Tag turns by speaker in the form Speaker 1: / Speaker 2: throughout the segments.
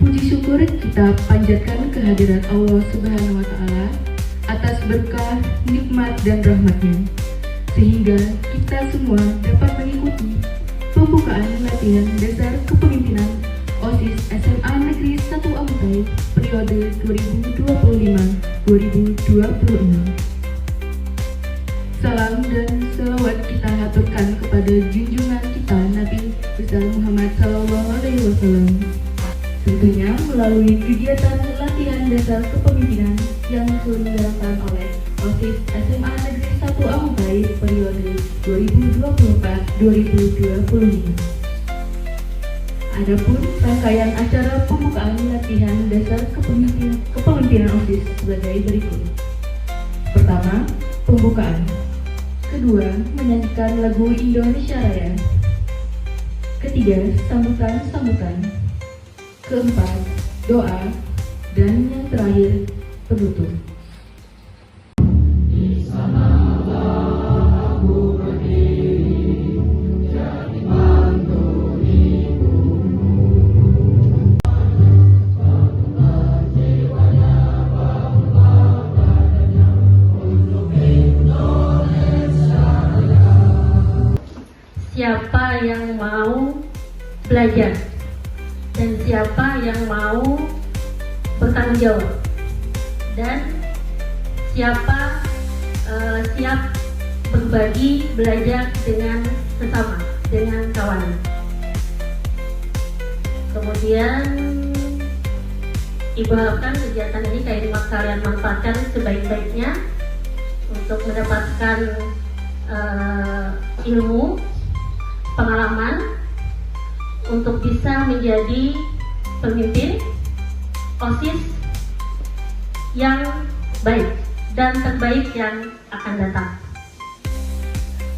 Speaker 1: Puji syukur kita panjatkan kehadiran Allah Subhanahu wa Ta'ala atas berkah, nikmat, dan rahmatnya, sehingga kita semua dapat mengikuti pembukaan latihan dasar kepemimpinan OSIS SMA Negeri 1 Amutai periode 2025-2026. Salam dan selawat kita haturkan kepada junjungan kita Nabi besar Muhammad SAW. Tentunya melalui kegiatan latihan dasar kepemimpinan yang diselenggarakan oleh OSIS SMA Negeri 1 Amutai periode 2024-2025. Adapun rangkaian acara pembukaan latihan dasar kepemimpinan OSIS sebagai berikut. Pertama, pembukaan. Kedua, menyanyikan lagu Indonesia Raya. Ketiga, sambutan. Keempat, doa. Dan yang terakhir, penutup.
Speaker 2: Siapa yang mau belajar dan siapa yang mau bertanggung jawab dan siapa siap berbagi belajar dengan sesama, dengan kawan. Kemudian Ibu harapkan kegiatan ini kalian manfaatkan sebaik-baiknya untuk mendapatkan ilmu, pengalaman untuk bisa menjadi pemimpin OSIS yang baik dan terbaik yang akan datang.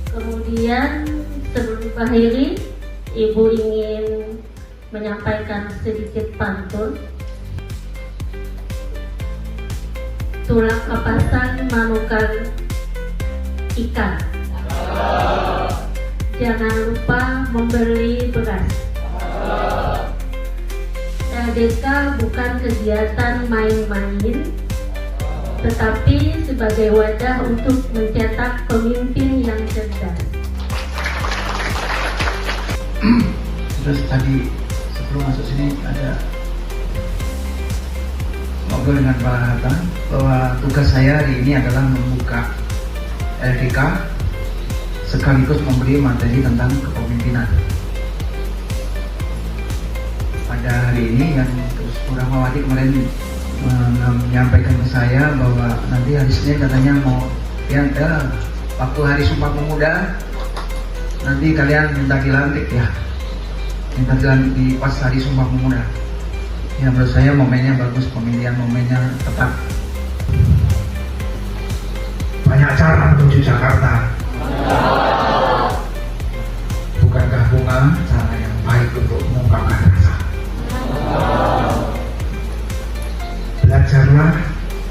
Speaker 2: Kemudian sebelum mengakhiri, Ibu ingin menyampaikan sedikit pantun. Tulang kapasan manukan ikan. Jangan lupa membeli beras. LDK bukan kegiatan main-main, tetapi sebagai wadah untuk mencetak pemimpin yang cerdas.
Speaker 3: Terus tadi sebelum masuk sini ada ngobrol dengan Pak Hatta bahwa tugas saya hari ini adalah membuka LDK sekaligus memberi materi tentang kepemimpinan. Pada hari ini yang terus Bu Rahmawati kemarin menyampaikan ke saya bahwa nanti hari Senin katanya mau waktu hari Sumpah Pemuda nanti kalian minta dilantik ya, minta dilantik di pas hari Sumpah Pemuda. Ya menurut saya momennya bagus, pemilihan momennya tepat. Banyak cara menuju Jakarta. Bukankah bunga cara yang baik untuk mengungkapkan rasa? Belajarlah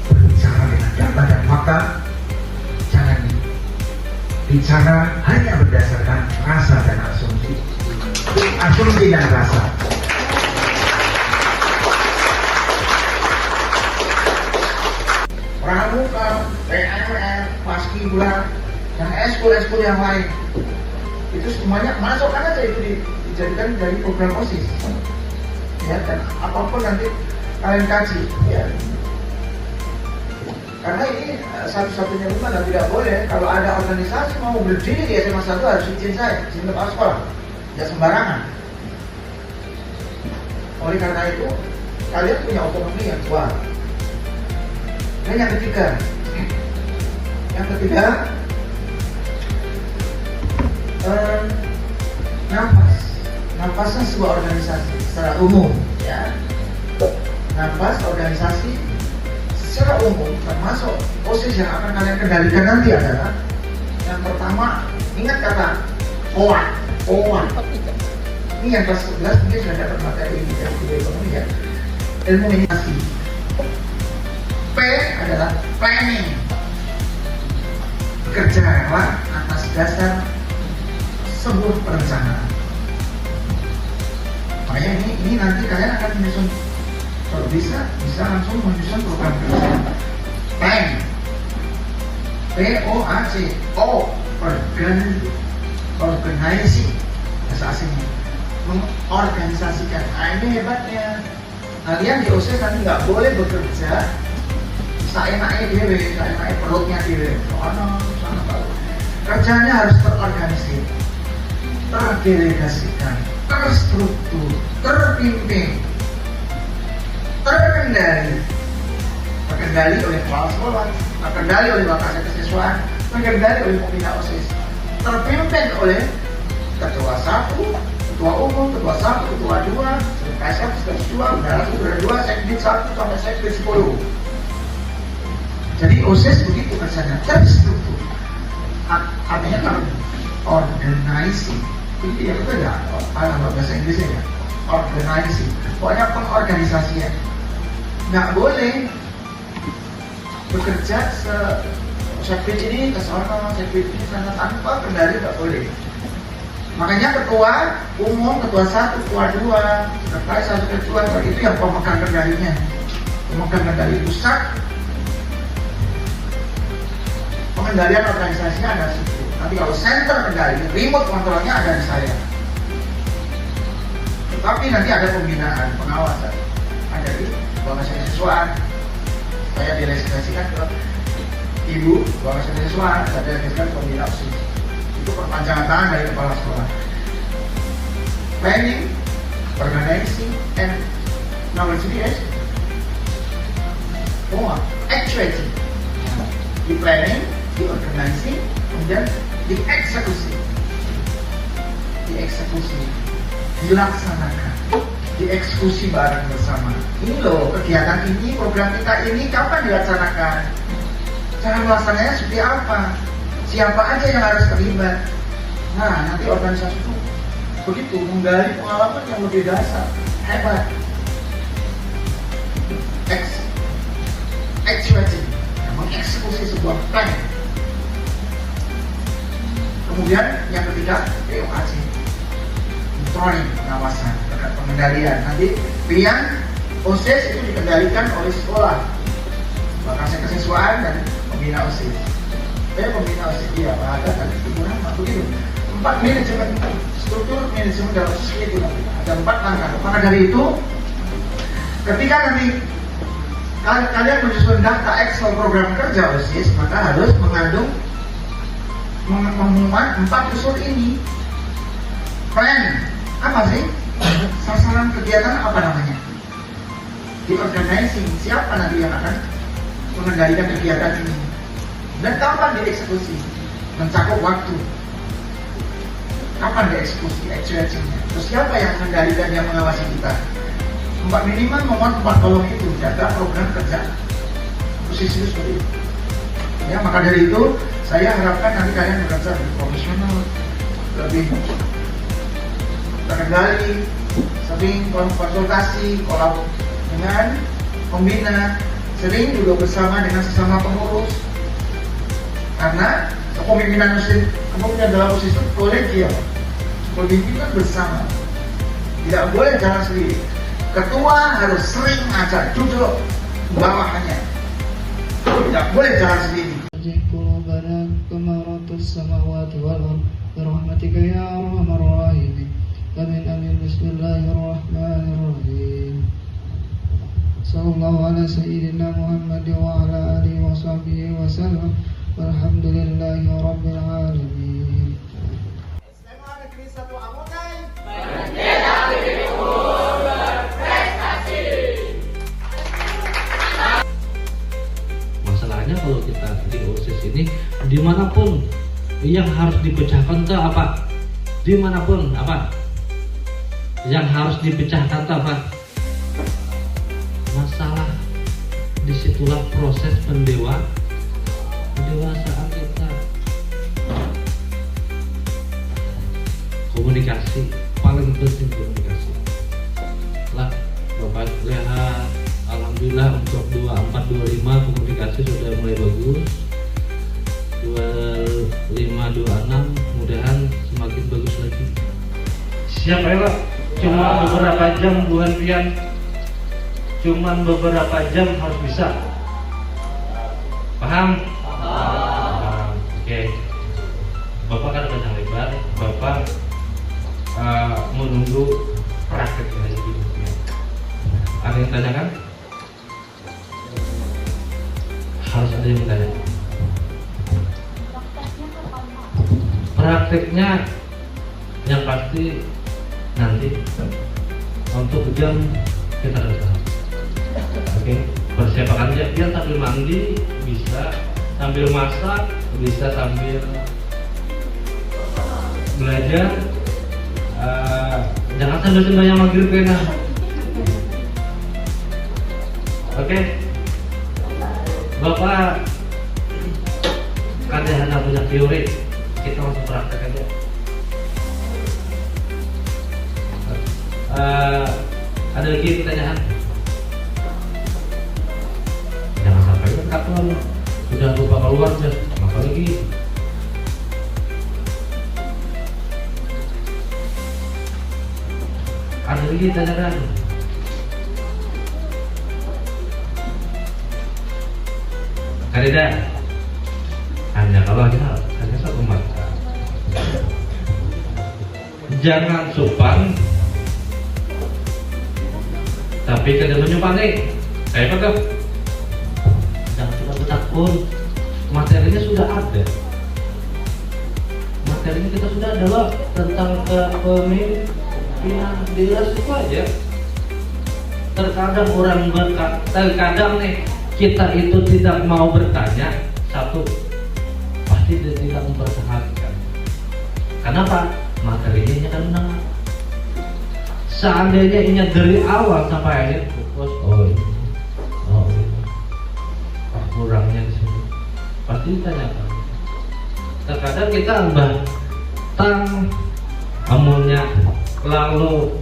Speaker 3: berbicara dengan data dan fakta. Jangan bicara hanya berdasarkan rasa dan asumsi. Asumsi dan rasa. Pramuka, PNR, Paskibra, dan eskul yang lain itu semuanya masukkan aja itu dijadikan dari program OSIS ya, dan apapun nanti kalian kaji ya, karena ini satu-satunya rumah dan tidak boleh kalau ada organisasi mau berdiri di SMA 1 harus izin saya, izin kepala sekolah, tidak sembarangan. Oleh karena itu kalian punya otonomi yang kuat. Dan yang ketiga nafasnya sebuah organisasi secara umum ya, nafas organisasi secara umum termasuk OSIS yang akan kalian kendalikan nanti adalah yang pertama, ingat kata OA ini yang kelas 11 mungkin sudah dapat materi dari ekonomi ya, ilmu administrasi. P adalah planning, bekerja atas dasar sebuah perencanaan. Makanya ini nanti kalian akan menyusun Kalau bisa langsung menyusun program kerja. PAC, POAC, organisasi, bahasa asingnya, mengorganisasikan. Nah, ini hebatnya. Kalian di OSIS nanti nggak boleh bekerja seenaknya diri, seenaknya perutnya diri. Sana, kerjanya harus terorganisir, terdelegasikan, terstruktur, terpimpin, terkendali oleh kepala sekolah, terkendali oleh bapak kesiswaan, terkendali oleh pembina OSIS, terpimpin oleh ketua 1, ketua umum, ketua 1, ketua 2, sekretaris 1, sekretaris 2, bendahara 1, bendahara 2, sekdit 1 sampai sekdit 10. Jadi OSIS begitu kerjanya, terstruktur, artinya terorganisasi. Itu ya betul ya, bahasa Inggrisnya ya, organisasi. Pokoknya pengorganisasian. Nggak boleh bekerja sekdit ini ke sana, sekdit ini sana, tanpa kendali, nggak boleh. Makanya ketua umum, ketua 1, ketua 2, sekretaris 1, ketua 2 itu yang pemegang kendalinya, pemegang kendali pusat. Pengendalian organisasinya ada di situ. Nanti kalau center kendali, remote kontrolnya ada di saya. Tetapi nanti ada pembinaan, pengawasan, ada di bawah kesiswaan. Saya delegasikan ke ibu bawah kesiswaan, saya delegasikan ke pembina OSIS. Itu perpanjangan tangan dari kepala sekolah. Planning, organizing, and knowledge creation. Actuating. Di planning, di organizing, kemudian di eksekusi, dilaksanakan, dieksekusi bareng bersama. Ini loh kegiatan ini, program kita ini kapan dilaksanakan? Cara melaksananya seperti apa? Siapa aja yang harus terlibat? Nah, nanti organisasi itu begitu menggali pengalaman yang lebih dasar, hebat. Actuating, mengeksekusi sebuah plan. Kemudian yang ketiga, POAC, monitoring, pengawasan, pengendalian. Nanti pilihan OSIS itu dikendalikan oleh sekolah, bahkan kesiswaan dan pembina OSIS. Pembina OSIS dia apa ada tadi hiburan begitu. 4 manajemen struktur manajemen dalam OSIS itu ada 4 langkah. Maka dari itu, ketika nanti kalian menyusun daftar Excel program kerja OSIS, maka harus mengandung memuat 4 unsur ini. Plan, apa sih? Sasaran kegiatan apa namanya? Di organizing, siapa nanti yang akan mengendalikan kegiatan ini? Dan kapan dieksekusi? Mencakup waktu. Kapan dieksekusi? Actuatingnya. Terus siapa yang mengendalikan, yang mengawasi kita? 4 minimal memuat 4 kolom itu, jaga program kerja OSIS itu seperti itu. Ya, maka dari itu saya harapkan nanti kalian bekerja lebih profesional, lebih terkendali, sering konsultasi, kolab dengan pembina, sering duduk bersama dengan sesama pengurus. Karena kepemimpinan dalam OSIS itu kolegial, pemimpinan bersama, tidak boleh jalan sendiri. Ketua harus sering ngajak duduk bawahannya, tidak boleh jalan sendiri.
Speaker 4: قلوبنا كما رد السماوات والأرض برحمتك يا أرحم الراحمين. آمين آمين. بسم الله الرحمن الرحيم. صلى الله على سيدنا محمد وعلى آله وصحبه وسلم والحمد لله رب العالمين.
Speaker 3: SMA Negeri 1 Amunai.
Speaker 5: Masalahnya kalau kita di OSIS ini dimanapun yang harus dipecahkan itu apa? Dimanapun apa? Yang harus dipecahkan itu apa? Masalah disitulah proses pendewasaan kita. Komunikasi, paling penting komunikasi. Lah, Bapak lihat, alhamdulillah untuk 24-25 komunikasi sudah mulai bagus. 25-26 mudahan semakin bagus lagi.
Speaker 6: Siap ya Pak, cuma beberapa jam Bu Hanfian
Speaker 5: cuman beberapa jam harus bisa. Paham? Paham. Oke. Bapak kan panjang lebar, Bapak menunggu prakteknya lagi. Ada yang tanyakan? Harus ada yang ditanya. Prakteknya yang pasti nanti untuk jam kita datang. Oke, persiapan aja biar sambil mandi bisa, sambil masak bisa, sambil belajar. Jangan sambil sembahyang maghrib kena. Oke, Bapak kan hanya punya teori, kita langsung praktek aja. Ada lagi pertanyaan? Jangan sampai ketakuan sudah lupa keluar aja, apa lagi? Ada lagi tanyakan? Karida hanya kalau hanya satu mata. Jangan sopan, tapi kada menyumpani. Kayak apa? Jangan suka bertakun. Materinya sudah ada. Materinya kita sudah ada loh tentang kepemimpinan. Jelas itu aja. Terkadang orang terkadang nih kita itu tidak mau bertanya, satu pasti dia tidak mempertahankan. Kenapa? Materinya kan menang. Seandainya ini dari awal sampai akhir fokus, kurangnya di sini pasti ditanyakan. Terkadang kita batang amunnya lalu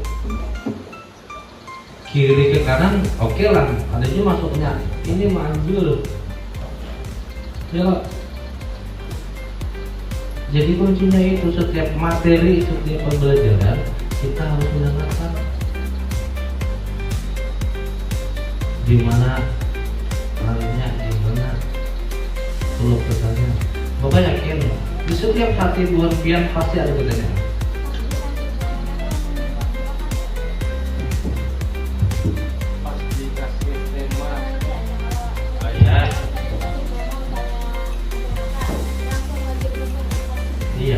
Speaker 5: kiri ke kanan, oke lah, adanya masuknya ini manjul ya. Jadi kuncinya itu setiap materi, setiap pembelajaran kita harus mendengarkan di mana halnya, di mana perlu kesanya. Bapak yakin di setiap hati buat pian pasti ada bedanya. Iya.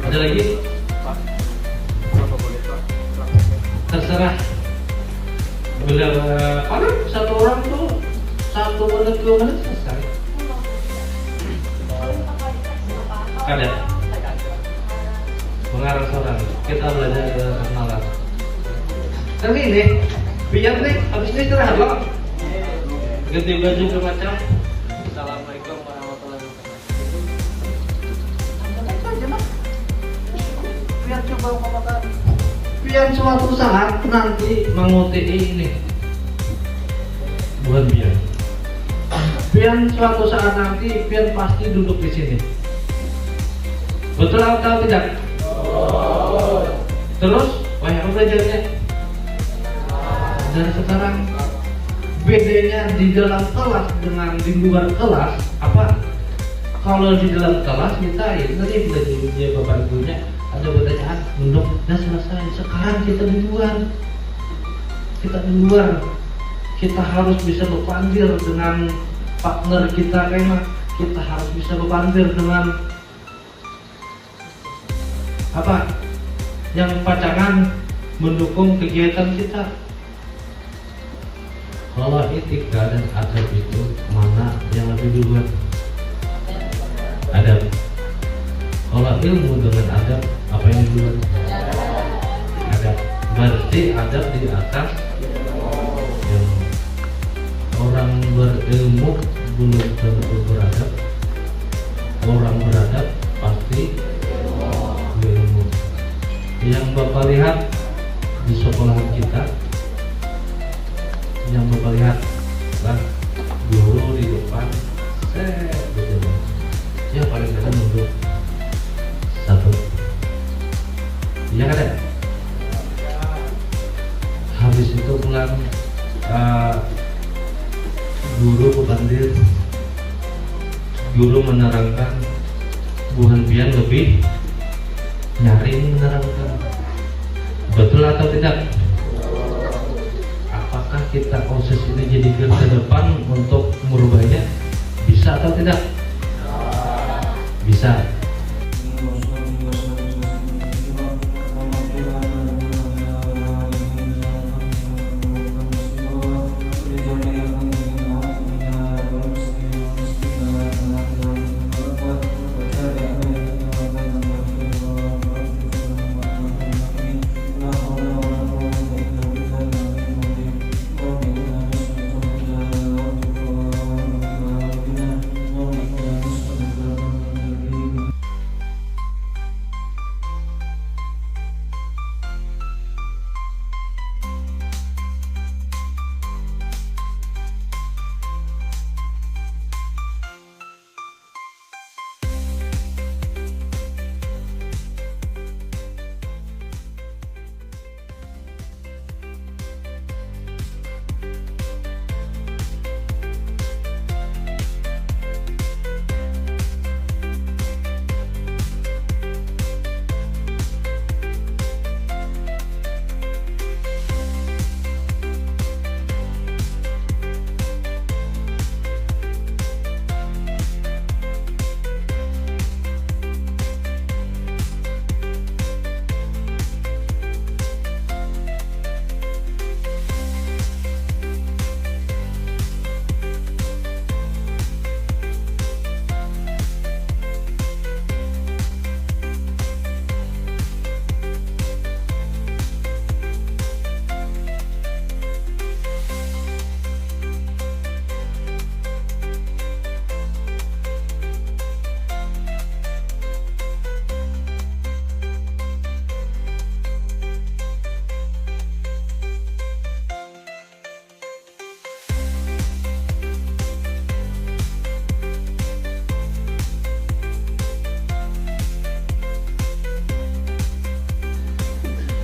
Speaker 5: Ada lagi? Terserah. Bila paling satu orang tuh 1 menit 2 menit selesai. Kada. Mengarang seorang. Kita belajar kenalan. Tapi ini, biar nih habis ini istirahat loh. Ganti baju ke macam. Assalamualaikum warahmatullahi wabarakatuh. Biar coba ngomongkan. Biar suatu saat nanti menguti ini. Bukan biar. Biar suatu saat nanti biar pasti duduk di sini. Betul atau tidak? Terus, wah yang belajarnya dari sekarang. Bedanya di dalam kelas dengan di luar kelas apa? Kalau di dalam kelas kita ya tadi belajar bapak ibunya ada pertanyaan untuk dan selesai. Sekarang kita di luar, kita harus bisa berpandir dengan partner kita, kayak kita harus bisa berpandir dengan apa? Yang pacangan mendukung kegiatan kita. Kalau etika dan adab itu mana yang lebih duluan? Adab. Kalau ilmu dengan adab apa yang duluan? Adab. Berarti adab di atas ilmu. Orang berilmu belum tentu beradab. Orang beradab pasti berilmu. Yang Bapak lihat di sekolah kita, yang Bapak lihat kan guru di depan, betul. Yang paling depan untuk satu, ya kan? guru menerangkan, Bu Hanfian lebih nyaring menerangkan. Betul atau tidak? Apakah kita OSIS ini jadikan ke depan untuk merubahnya? Bisa atau tidak? Bisa.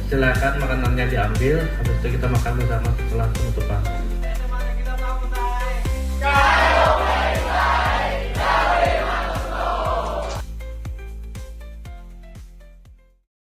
Speaker 5: Silakan makanannya diambil, habis itu kita makan bersama setelah penutupan.